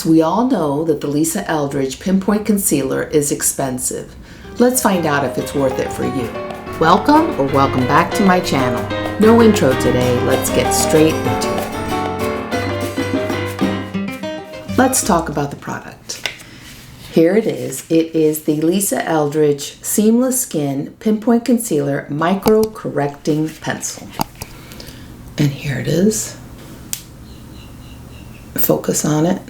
We all know that the Lisa Eldridge Pinpoint Concealer is expensive. Let's find out if it's worth it for you. Welcome or welcome back to my channel. No intro today, let's get straight into it. Let's talk about the product. Here it is. It is the Lisa Eldridge Seamless Skin Pinpoint Concealer Micro Correcting Pencil. And here it is. Focus on it.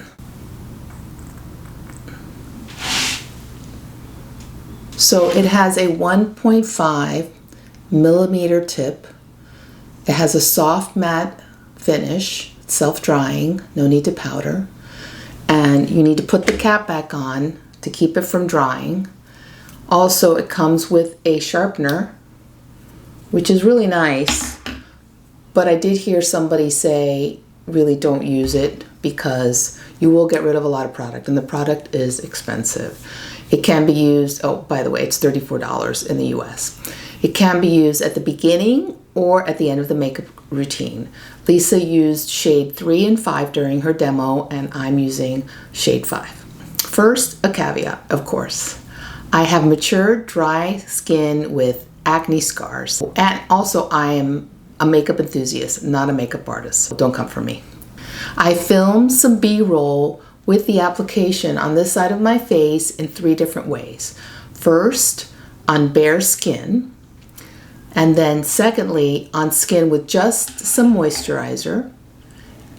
So it has a 1.5 millimeter tip. It has a soft matte finish, self-drying, no need to powder. And you need to put the cap back on to keep it from drying. Also, it comes with a sharpener, which is really nice. But I did hear somebody say, really don't use it because you will get rid of a lot of product, and the product is expensive. It can be used, oh, by the way, it's $34 in the US. It can be used at the beginning or at the end of the makeup routine. Lisa used shade 3 and 5 during her demo, and I'm using shade 5. First, a caveat, of course. I have mature, dry skin with acne scars. And also, I am a makeup enthusiast, not a makeup artist. Don't come for me. I filmed some B-roll with the application on this side of my face in 3 different ways. First, on bare skin, and then secondly, on skin with just some moisturizer,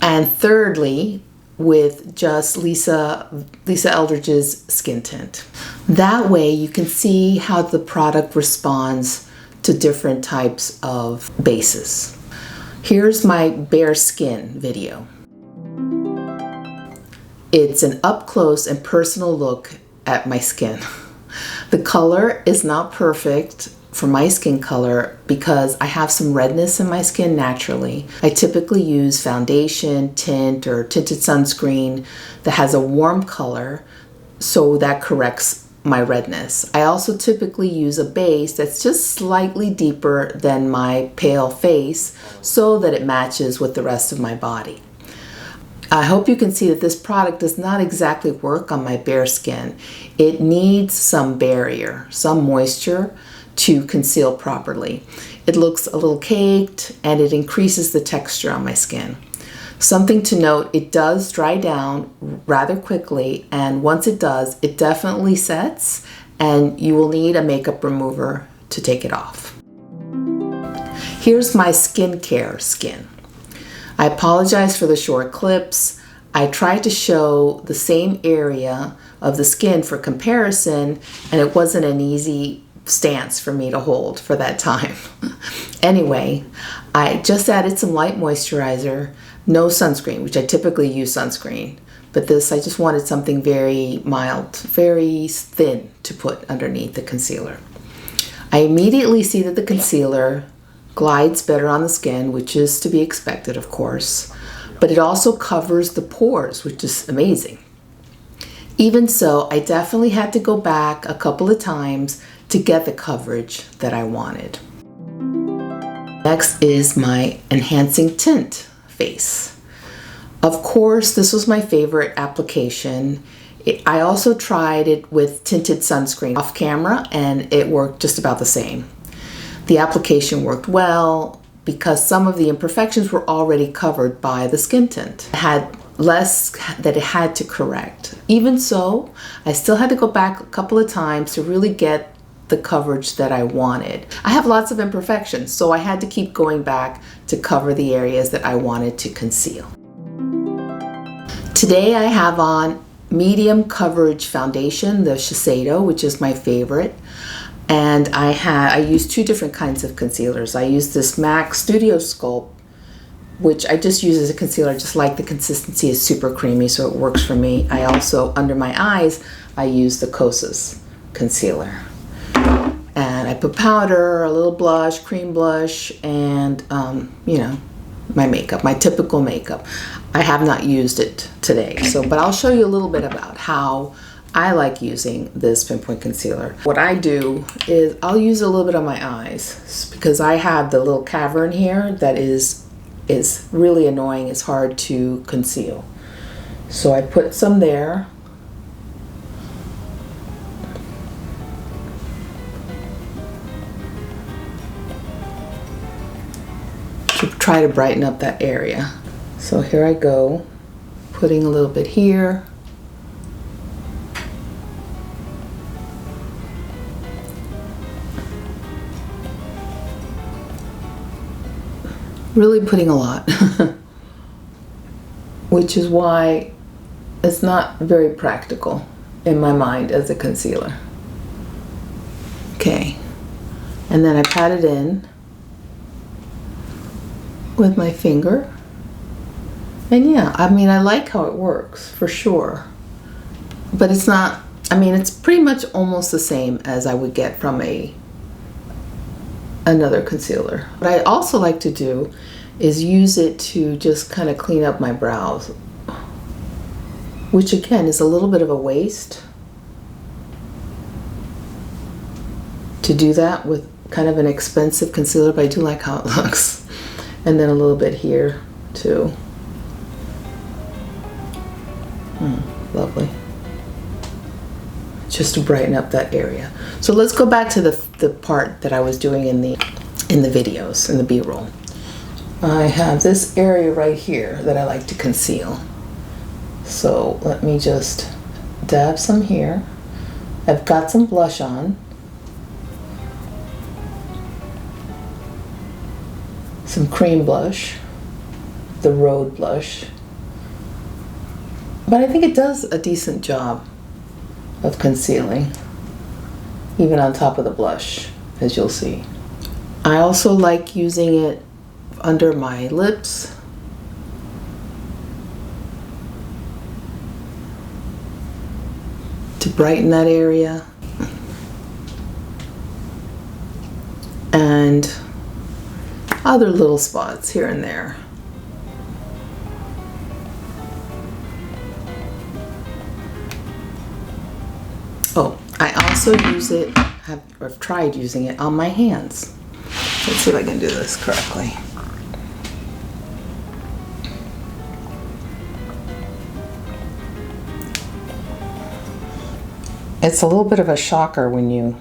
and thirdly, with just Lisa Eldridge's skin tint. That way you can see how the product responds to different types of bases. Here's my bare skin video. It's an up-close and personal look at my skin. The color is not perfect for my skin color because I have some redness in my skin naturally. I typically use foundation, tint, or tinted sunscreen that has a warm color, so that corrects my redness. I also typically use a base that's just slightly deeper than my pale face so that it matches with the rest of my body. I hope you can see that this product does not exactly work on my bare skin. It needs some barrier, some moisture to conceal properly. It looks a little caked and it increases the texture on my skin. Something to note, it does dry down rather quickly, and once it does, it definitely sets and you will need a makeup remover to take it off. Here's my skincare skin. I apologize for the short clips. I tried to show the same area of the skin for comparison, and it wasn't an easy stance for me to hold for that time. Anyway, I just added some light moisturizer, no sunscreen, which I typically use sunscreen, but this, I just wanted something very mild, very thin to put underneath the concealer. I immediately see that the concealer glides better on the skin, which is to be expected, of course, but it also covers the pores, which is amazing. Even so, I definitely had to go back a couple of times to get the coverage that I wanted. Next is my enhancing tint face. Of course, this was my favorite application. I also tried it with tinted sunscreen off camera, and it worked just about the same. The application worked well because some of the imperfections were already covered by the skin tint. It had less that it had to correct. Even so, I still had to go back a couple of times to really get the coverage that I wanted. I have lots of imperfections, so I had to keep going back to cover the areas that I wanted to conceal. Today I have on medium coverage foundation, the Shiseido, which is my favorite. And I use 2 different kinds of concealers. I use this MAC Studio Sculpt, which I just use as a concealer. I just like the consistency is super creamy, so it works for me. I also, under my eyes, I use the Kosas concealer. And I put powder, a little blush, cream blush, and you know, my makeup, my typical makeup. I have not used it today, but I'll show you a little bit about how I like using this pinpoint concealer. What I do is I'll use a little bit on my eyes because I have the little cavern here that is really annoying. It's hard to conceal. So I put some there. To try to brighten up that area. So here I go, putting a little bit here. Really putting a lot, which is why it's not very practical in my mind as a concealer. Okay, and then I pat it in with my finger. And yeah, I mean, I like how it works for sure, but it's not, I mean, it's pretty much almost the same as I would get from another concealer. What I also like to do is use it to just kind of clean up my brows, which again is a little bit of a waste to do that with kind of an expensive concealer, but I do like how it looks. And then a little bit here too. Lovely. Just to brighten up that area. So let's go back to the part that I was doing in the videos, in the B-roll. I have this area right here that I like to conceal. So let me just dab some here. I've got some blush on. Some cream blush, the Road blush. But I think it does a decent job of concealing, even on top of the blush, as you'll see. I also like using it under my lips. To brighten that area. And other little spots here and there. Oh, I also use it, I've tried using it on my hands. Let's see if I can do this correctly. It's a little bit of a shocker when you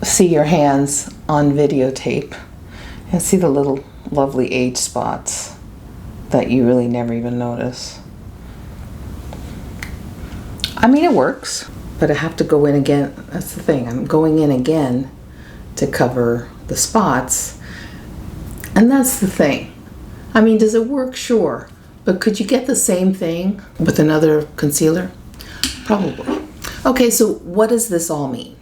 see your hands on videotape and see the little lovely age spots that you really never even notice. I mean, it works, but I have to go in again. That's the thing, I'm going in again to cover the spots. And that's the thing. I mean, does it work? Sure. But could you get the same thing with another concealer? Probably. Okay, so what does this all mean?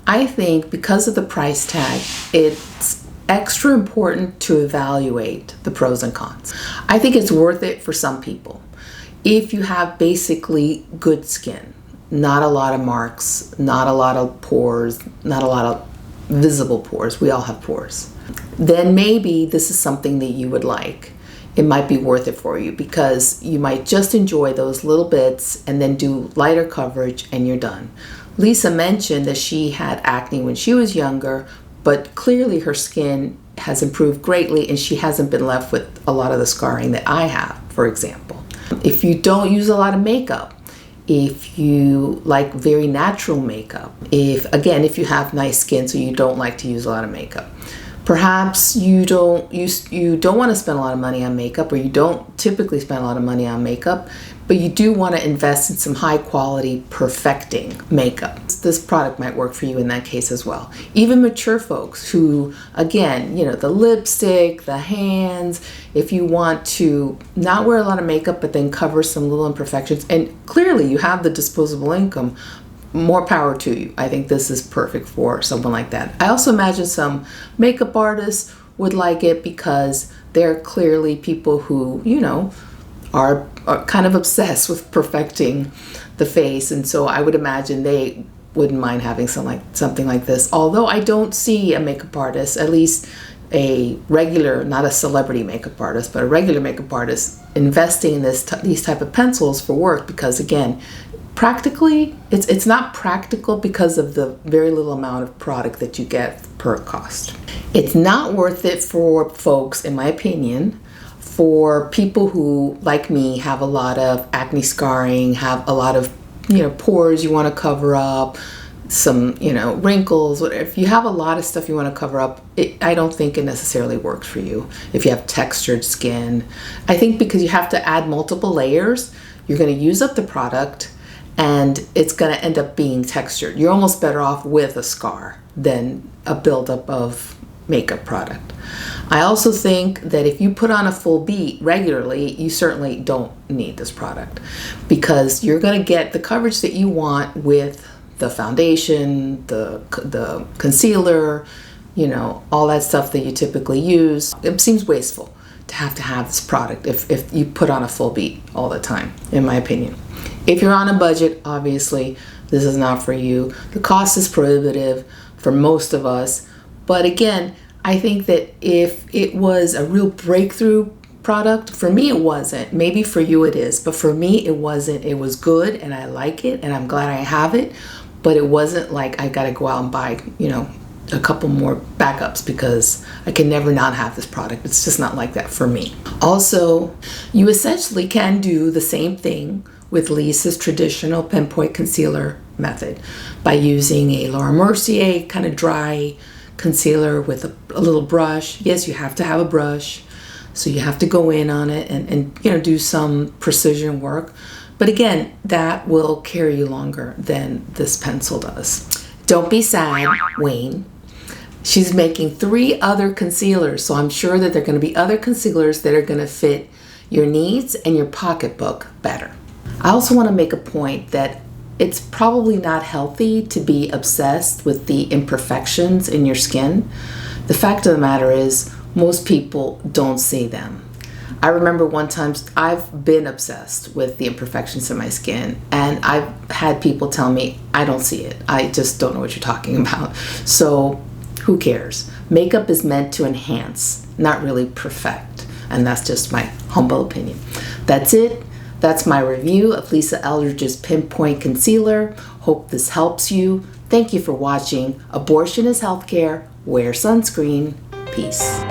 I think because of the price tag, it's extra important to evaluate the pros and cons. I think it's worth it for some people. If you have basically good skin, not a lot of marks, not a lot of pores, not a lot of visible pores, we all have pores, then maybe this is something that you would like. It might be worth it for you because you might just enjoy those little bits and then do lighter coverage and you're done. Lisa mentioned that she had acne when she was younger, but clearly her skin has improved greatly and she hasn't been left with a lot of the scarring that I have, for example. If you don't use a lot of makeup, if you like very natural makeup, if you have nice skin so you don't like to use a lot of makeup, perhaps you don't want to spend a lot of money on makeup, or you don't typically spend a lot of money on makeup, but you do want to invest in some high quality perfecting makeup. This product might work for you in that case as well. Even mature folks who, again, the lipstick, the hands, if you want to not wear a lot of makeup but then cover some little imperfections, and clearly you have the disposable income, more power to you. I think this is perfect for someone like that. I also imagine some makeup artists would like it because they're clearly people who, are kind of obsessed with perfecting the face. And so I would imagine they wouldn't mind having something like this. Although I don't see a makeup artist, at least a regular, not a celebrity makeup artist, but a regular makeup artist investing in these type of pencils for work, because again, practically, it's not practical because of the very little amount of product that you get per cost. It's not worth it for folks, in my opinion, For people who, like me, have a lot of acne scarring, have a lot of, pores you want to cover up, some, wrinkles, whatever. If you have a lot of stuff you want to cover up, I don't think it necessarily works for you. If you have textured skin, I think because you have to add multiple layers, you're going to use up the product and it's going to end up being textured. You're almost better off with a scar than a buildup of makeup product. I also think that if you put on a full beat regularly, you certainly don't need this product because you're going to get the coverage that you want with the foundation, the concealer, all that stuff that you typically use. It seems wasteful to have this product if you put on a full beat all the time, in my opinion. If you're on a budget, obviously, this is not for you. The cost is prohibitive for most of us. But again, I think that if it was a real breakthrough product, for me it wasn't. Maybe for you it is, but for me it wasn't. It was good and I like it and I'm glad I have it, but it wasn't like I gotta go out and buy, a couple more backups because I can never not have this product. It's just not like that for me. Also, you essentially can do the same thing with Lisa's traditional pinpoint concealer method by using a Laura Mercier kind of dry concealer with a little brush. Yes, you have to have a brush, so you have to go in on it and do some precision work. But again, that will carry you longer than this pencil does. Don't be sad, Wayne. She's making 3 other concealers, so I'm sure that there are going to be other concealers that are going to fit your needs and your pocketbook better. I also want to make a point that it's probably not healthy to be obsessed with the imperfections in your skin. The fact of the matter is, most people don't see them. I remember one time I've been obsessed with the imperfections in my skin, and I've had people tell me, I don't see it. I just don't know what you're talking about. So who cares? Makeup is meant to enhance, not really perfect. And that's just my humble opinion. That's it. That's my review of Lisa Eldridge's Pinpoint Concealer. Hope this helps you. Thank you for watching. Abortion is healthcare. Wear sunscreen. Peace.